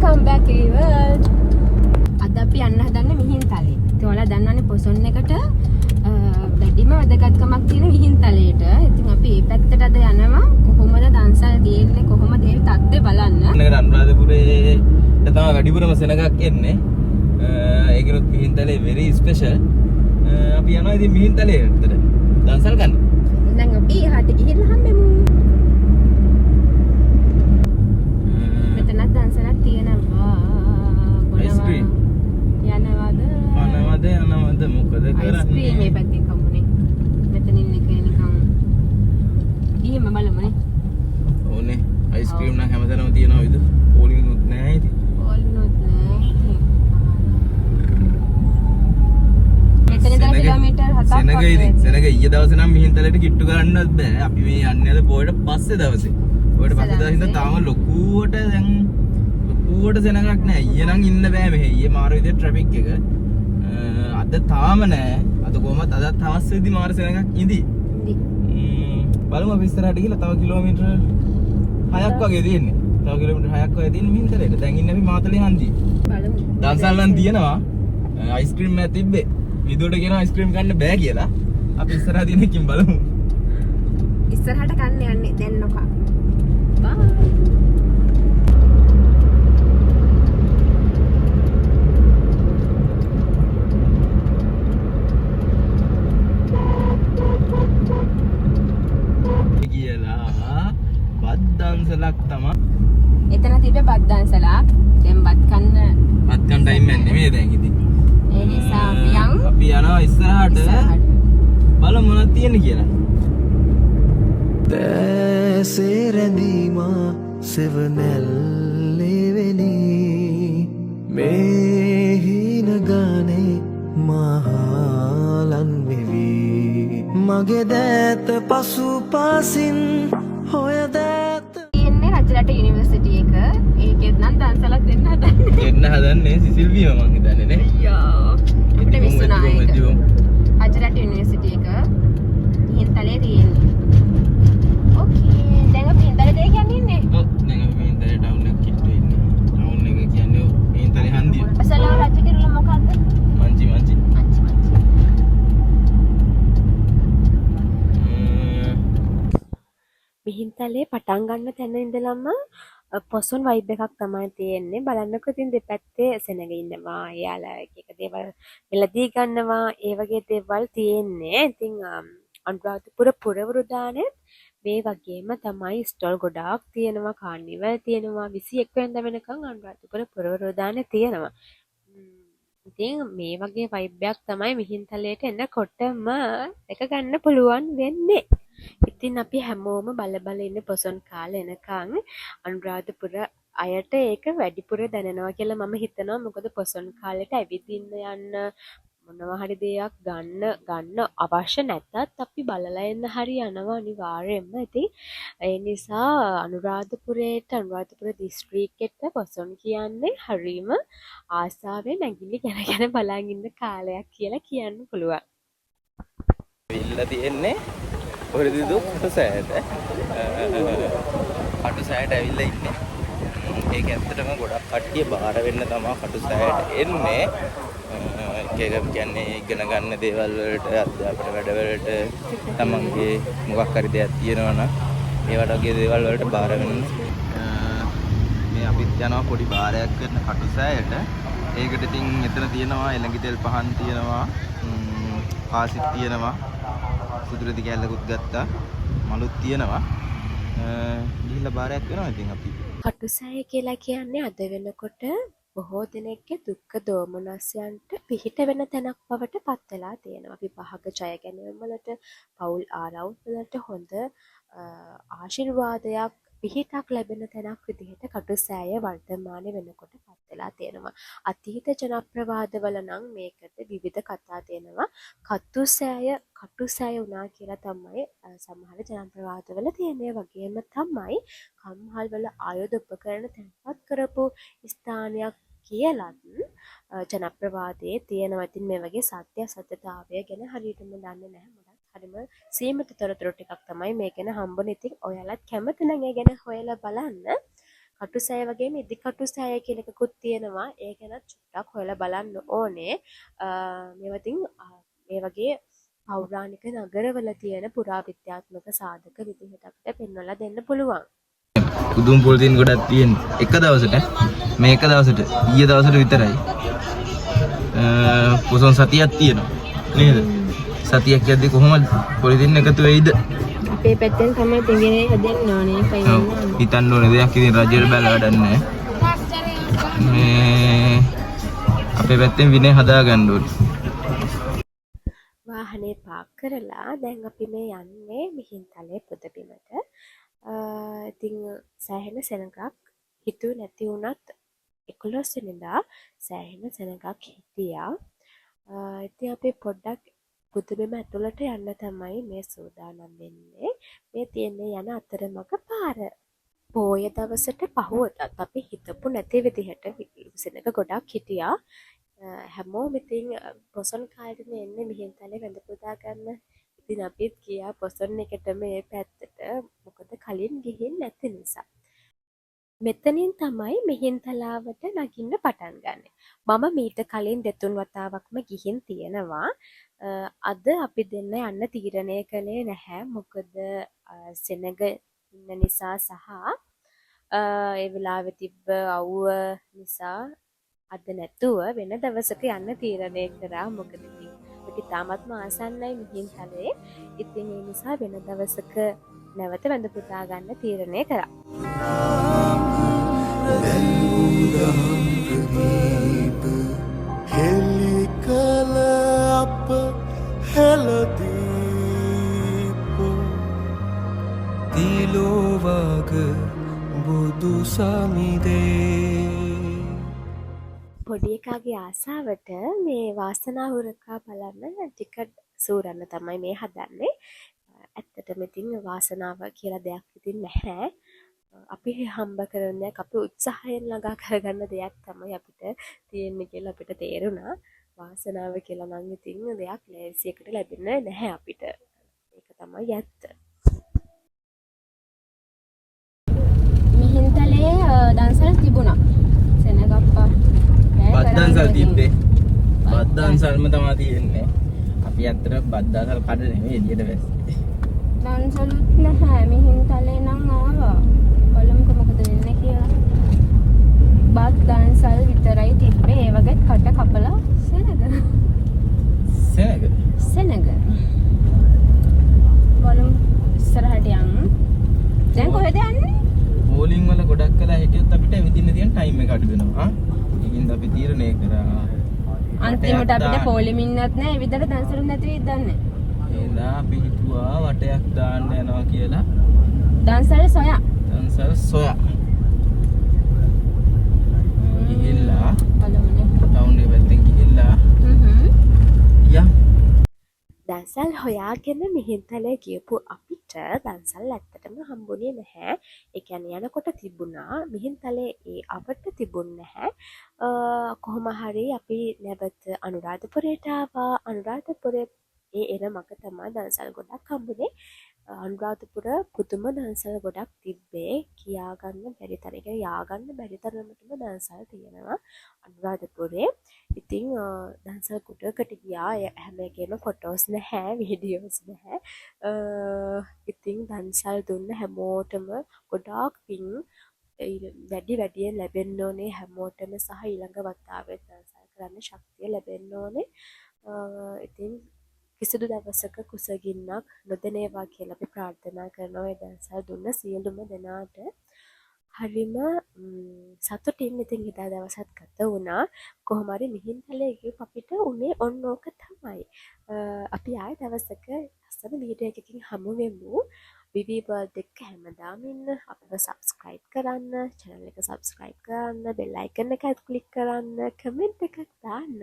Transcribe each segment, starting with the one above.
Welcome back viewers. අද අපි යන්න හදන්නේ මිහින්තලේ. ඉතින් ඔයාලා දන්නවනේ පොසොන් එකට වැඩිම වැදගත්කමක් තියෙන මිහින්තලේට. ඉතින් අපි මේ පැත්තට අද යනවා. කොහොමද දන්සල් තියෙන්නේ කොහොමද ඒ තත්ත්වය බලන්න. නේද අනුරාධපුරේ තමයි වැඩිපුරම සෙනගක් එන්නේ. ඒකනොත් මිහින්තලේ very special. අපි යනවා ඉතින් මිහින්තලේට දන්සල් ගන්න. දැන් අපි එහාට ගිහින් හම්බෙමු. මෙතනත් දන්සලක් තියෙනවා. ice cream. යනවද මොකද කරන්නේ? ice cream මේ පැත්තෙන් කමුනේ. මෙතනින් එක නිකන් ගිහින් බලමුනේ. ඕනේ ice cream නම් හැමතැනම තියෙනවා විද? පොලිනුත් නැහැ ඉතින්. පොලිනුත් නැහැ. මෙතන ඉඳලා කිලෝමීටර් 7ක් වගේ. සෙනග ඊයේ දවසේ නම් මිහින්තලේට කිට්ටු කරන්නවත් බෑ. අපි මේ යන්නේ අද පොයට පස්සේ දවසේ. පොයට පස්සේ දවසේ ඉඳන් තාම ලොකුවට දැන් ලොකුවට සෙනගක් නැහැ. ඊයේ නම් ඉන්න බෑ මෙහෙ. ඊයේ මාර විදියට ට්‍රැෆික් එක. අද තාම නෑ. අද කොහමත් අදත් හවස් වෙද්දි මාර සෙනගක් ඉඳි. බලමු අපි ඉස්සරහට ගිහලා තව කිලෝමීටර් 6ක් වගේ තියෙන්නේ. තව කිලෝමීටර් 6ක් වගේ තියෙන්නේ මිහින්තලේට. දැන් ඉන්නේ අපි මාතලේ හන්දියේ. බලමු. දන්සල් නම් තියෙනවා. අයිස්ක්‍රීම් එකක් තිබ්බේ. විදුවට කියනවා අයිස්ක්‍රීම් ගන්න බෑ කියලා. අපි ඉස්සරහ තියෙන එකකින් බලමු. ඉස්සරහට කන්න යන්නේ දැන් නොකා. බයි. බද්දන්සලක් තමයි. එතන තිබ්බ බද්දන්සලක්. දැන් බත් කන්න ටයිම් එක නෙමෙයි දැන් ඉතින්. ඒ නිසා අපි යනවා ඉස්සරහට. බලමු මොනවද තියෙන්නේ කියලා. දැසේ රැඳීමා සෙවනැල්ලේ වෙලි මේ හින ගානේ මහලන් වෙවි මගේ දෑත පසු පාසින් හොය දෑත තියෙන්නේ රජරට යුනිවර්සිටි එක. ඒකෙත් නම් දන්සලක් දෙන්න හදන්නේ සිසිල් බීම මං හිතන්නේ නේ. අයියෝ. අපිට විශ්ුණා ඒක. රජරට යුනිවර්සිටි එක මිහින්තලේ තියෙන්නේ. ඕකේ. දැන් අපි මිහින්තලේ දෙය කියන්නේ ඉන්නේ. ඔව් දැන් අපි මිහින්තලේ ටවුන් එක කිට්ටු ඉන්නේ. ටවුන් එක කියන්නේ මිහින්තලේ හන්දිය. අසලා රජ කිරුල මොකද්ද? මංචි. මිහින්තලේ පටන් ගන්න තැන ඉඳලම පොසොන් වයිබ් එකක් තමයි තියෙන්නේ. බලන්නකෝ ඉතින් දෙපැත්තේ සෙනග ඉන්නවා. එයාලා එක දේවල් මෙලදී ගන්නවා. ඒ වගේ දේවල් තියෙන්නේ. ඉතින් අනුරාධපුර පුරවරුදානෙත් මේ වගේම තමයි ස්ටෝල් ගොඩාක් තියෙනවා. කාර්නිවල් තියෙනවා. 21 වෙනිදා වෙනකන් අනුරාධපුර පුරවරුදානෙ තියෙනවා. ඉතින් මේ වගේ වයිබ් එකක් තමයි මිහින්තලේට එනකොටම එක ගන්න පුළුවන් වෙන්නේ. ඉතින් අපි හැමෝම බල ඉන්න පොසොන් කාලේ එනකන් අනුරාධපුර අයට ඒක වැඩිපුර දැනෙනවා කියලා මම හිතනවා. මොකද පොසොන් කාලෙට ඇවිදින්න යන්න මොනවා හරි දෙයක් ගන්න අවශ්‍ය නැතත් අපි බලලා එන්න හරි යනවා අනිවාර්යයෙන්ම. ඉතින් ඒ නිසා අනුරාධපුර දිස්ත්‍රික්කෙට පොසොන් කියන්නේ හරීම ආසාවෙන් ඇඟිලි ගැන බලන් ඉන්න කාලයක් කියලා කියන්න පුළුවන්. ඉල්ල තියෙන්නේ ඔරදිදු කටුසෑයට. කටුසෑයට ඇවිල්ලා ඉන්නේ. ඒක ඇත්තටම ගොඩක් කට්ටිය බාර වෙන්න තමයි කටුසෑයට එන්නේ. ඒක කියන්නේ ඉගෙන ගන්න දේවල් වලට අධ්‍යාපන වැඩ වලට තමන්ගේ මොකක් හරි දෙයක් තියෙනවා නම් ඒවට වගේ දේවල් වලට බාර වෙන්න. මේ අපිත් යනවා පොඩි බාරයක් කරන කටුසෑයට. ඒකට ඉතින් එතන තියෙනවා එළඟි තෙල් පහන් තියෙනවා. පාසිත් තියෙනවා. කුදුරදි කැල්ලකුත් ගත්තා. මලුත් තියෙනවා. ගිහිල්ලා බාරයක් වෙනවා ඉතින් අපි. කටුසෑය කියලා කියන්නේ අද වෙනකොට බොහෝ දෙනෙක්ගේ දුක්ඛ දෝමනස්යන්ට පිහිට වෙන තැනක් බවට පත් වෙලා තියෙනවා. විවාහක ජය ගැනීම වලට, පෞල් ආරවුල් වලට හොඳ ආශිර්වාදයක් පිහිටක් ලැබෙන තැනක් විදිහට කටුසෑය වර්තමානයේ වෙනකොට පත් වෙලා තියෙනවා. අතීත ජනප්‍රවාදවල නම් මේකට විවිධ කතා තියෙනවා. කටුසෑය වුණා කියලා තමයි සමහර ජනප්‍රවාදවල තියෙන්නේ. වගේම තමයි කම්හල් වල ආයුධ උපකරණ තැන්පත් කරපු ස්ථානයක් කියලත් ජනප්‍රවාදයේ තියෙනවා. ඉතින් මේ වගේ සත්‍ය සත්‍යතාවය ගැන හරියටම දන්නේ නැහැ. හරිම සීමිත තොරතුරු ටිකක් තමයි මේ ගැන හම්බුනේ. ඉතින් ඔයාලත් කැමති නම් ඒ ගැන හොයලා බලන්න. කටු සෑය වගේම ඉදි කටු සෑය කියලා එකකුත් තියෙනවා. ඒ ගැන චුට්ටක් හොයලා බලන්න ඕනේ. මේවා ඉතින් මේ වගේ පෞරාණික නගරවල තියෙන පුරාවිද්‍යාත්මක සාධක විදිහට අපිට පෙන්වලා දෙන්න පුළුවන්. පුදුම පොල් තියෙන ගොඩක් තියෙන එක දවසට මේක දවසට ඊයේ දවසට විතරයි පොසොන් සතියක් තියෙනවා නේද? සතියක් යද්දි කොහොමද පොල් තියෙන එකතු වෙයිද? අපේ පැත්තෙන් තමයි දෙවියනේ හදන්න ඕනේ ඔව් හිතන්න ඕනේ දෙයක් ඉතින් රජයට බැල වැඩක් නැහැ. මේ අපේ පැත්තෙන් විනය හදා ගන්න ඕනේ. වාහනේ පාක් කරලා දැන් අපි මේ යන්නේ මිහින්තලේ පුදබිමට. ඉතින් සෑහෙන සෙනඟක් හිතුවේ නැති වුණත් 11 වෙනිදා සෑහෙන සෙනඟක් හිටියා. ඉතින් අපි පොඩ්ඩක් පුදබිම ඇතුළට යන්න තමයි මේ සූදානම් වෙන්නේ. මේ තියෙන්නේ යන අතරමඟ පාර. පෝය දවසට පහුවදත් අපි හිතපු නැති විදිහට සෙනඟ ගොඩක් හිටියා. හැමෝම ඉතින් පොසොන් කාලෙනේ එන්නේ මිහින්තලේ වැඳ පුදා ගන්න. ඉතින් අපිත් ගියා පොසොන් එකටම මේ පැත්තට. මොකද කලින් ගිහින් නැති නිසා. මෙතනින් තමයි මිහින්තලාවට නගින්න පටන් ගන්නෙ. මම මීට කලින් දෙතුන් වතාවක්ම ගිහින් තියෙනවා. අද අපි දෙන්න යන්න තීරණය කළේ නැහැ. මොකද සෙනඟ ඉන්න නිසා සහ ඒ වෙලාවේ තිබ්බ අවුව නිසා අද නැතුව වෙන දවසක යන්න තීරණය කරා. මොකද ඉතින් අපි තාමත්ම ආසන්නයි මිහින්තලේ. ඉතින් ඒ නිසා වෙන දවසක නැවත වැඳ පුදා ගන්න තීරණය කරා. හෙලි කල අප හෙලදීප තිලෝවග බුදු සමිදේ පොඩි එකාගේ ආසාවට මේ වාසනාව උරකා බලන්න ටිකට් සූරන්න තමයි මේ හදන්නේ. ඇත්තටම ඉතින් වාසනාව කියලා දෙයක් ඉතින් නැහැ. අපි හම්බ කරන දෙයක් අපි උත්සාහයෙන් ළඟා කරගන්න දෙයක් තමයි අපිට තියෙන්නේ කියලා අපිට තේරුණා. වාසනාව කියලා නම් ඉතින් දෙයක් ලෑස්තියකට ලැබෙන්නේ නැහැ අපිට. ඒක තමයි ඇත්ත. මිහින්තලේ දන්සල් තිබුණා. සෙනගප්පා. බද්දන්සල් තිබ්බේ. බද්දන්සල්ම තමයි තියෙන්නේ. අපි ඇත්තට බද්දන්සල් කඩ නෙමෙයි එළියට වැස්සේ. දන්සලුත් නැහැ. මිහින්තලේ නම් ආවා. බලමුකෝ මොකද වෙන්නේ කියලා. බත් දන්සල් විතරයි තිබ්බේ. ඒ වගේත් කට කපලා සෙනග. සෙනග. බලමු ඉස්සරහට යමු. දැන් කොහෙද යන්නේ? බෝලින් වල ගොඩක් කළා හිටියොත් අපිට විදින්න තියෙන ටයිම් එක අඩු වෙනවා. ඒකින්ද අපි තීරණය කරා අන්තිමට අපිට පොලිමින්නත් නැහැ. ඒ විතර දන්සලුත් නැති වෙයිද දන්නේ. එදා අපි හිතුවා වටයක් දාන්න යනවා කියලා. දන්සල් සොයා. දන්සල් සොයා. ගිහිල්ලා බලමුනේ. ටවුන් එක පැත්තෙන් ගිහිල්ලා යා දන්සල් හොයාගෙන මිහින්තලේ ගියපු අපිට දන්සල් ඇත්තටම හම්බුනේ නැහැ. ඒ කියන්නේ යනකොට තිබුණා. මිහින්තලේ ඒ අපට තිබුණ නැහැ. කොහොම හරි අපි නැවත අනුරාධපුරයට ආවා. අනුරාධපුරේ ඒ එන මග තමයි දන්සල් ගොඩක් හම්බුනේ. අනුරාධපුර පුදුම දන්සල් ගොඩක් තිබ්බේ. කියාගන්න බැරි තරම් යාගන්න බැරි තරමටම දන්සල් තියෙනවා අනුරාධපුරේ. ඉතින් දන්සල් කුටකට ගියා. හැම එකේම ෆොටෝස් නැහැ, වීඩියෝස් නැහැ. ඉතින් දන්සල් දුන්න හැමෝටම ගොඩාක් පිං. වැඩියෙන් ලැබෙන්න ඕනේ හැමෝටම සහ ඊළඟ වතාවෙත් දන්සල් කරන්න ශක්තිය ලැබෙන්න ඕනේ. ඉතින් කිසිදු දවසක කුසගින්නක් නොදැනේවා කියලා අපි ප්‍රාර්ථනා කරනවා ඒ දන්සල් දුන්න සියලුම දෙනාට. හරිම සතුටින් ඉතින් හිතා දවසක් ගත වුණා. කොහොම හරි මිහින්තලේ ගිහුව අපිට උනේ ඔන්න ඕක තමයි. අපි ආයෙ දවසක ලස්සන වීඩියෝ එකකින් හමු වෙමු. විවි වර්ල්ඩ් එක හැමදාම ඉන්න අපිව සබ්ස්ක්‍රයිබ් කරන්න, channel එක සබ්ස්ක්‍රයිබ් කරන්න, bell icon එකත් ක්ලික් කරන්න, කමෙන්ට් එකක් දාන්න.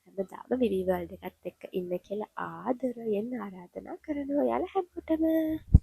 හැමදාම විවි වර්ල්ඩ් එකත් එක්ක ඉන්න කියලා ආදරයෙන් ආරාධනා කරනවා යාළුවා හැමෝටම.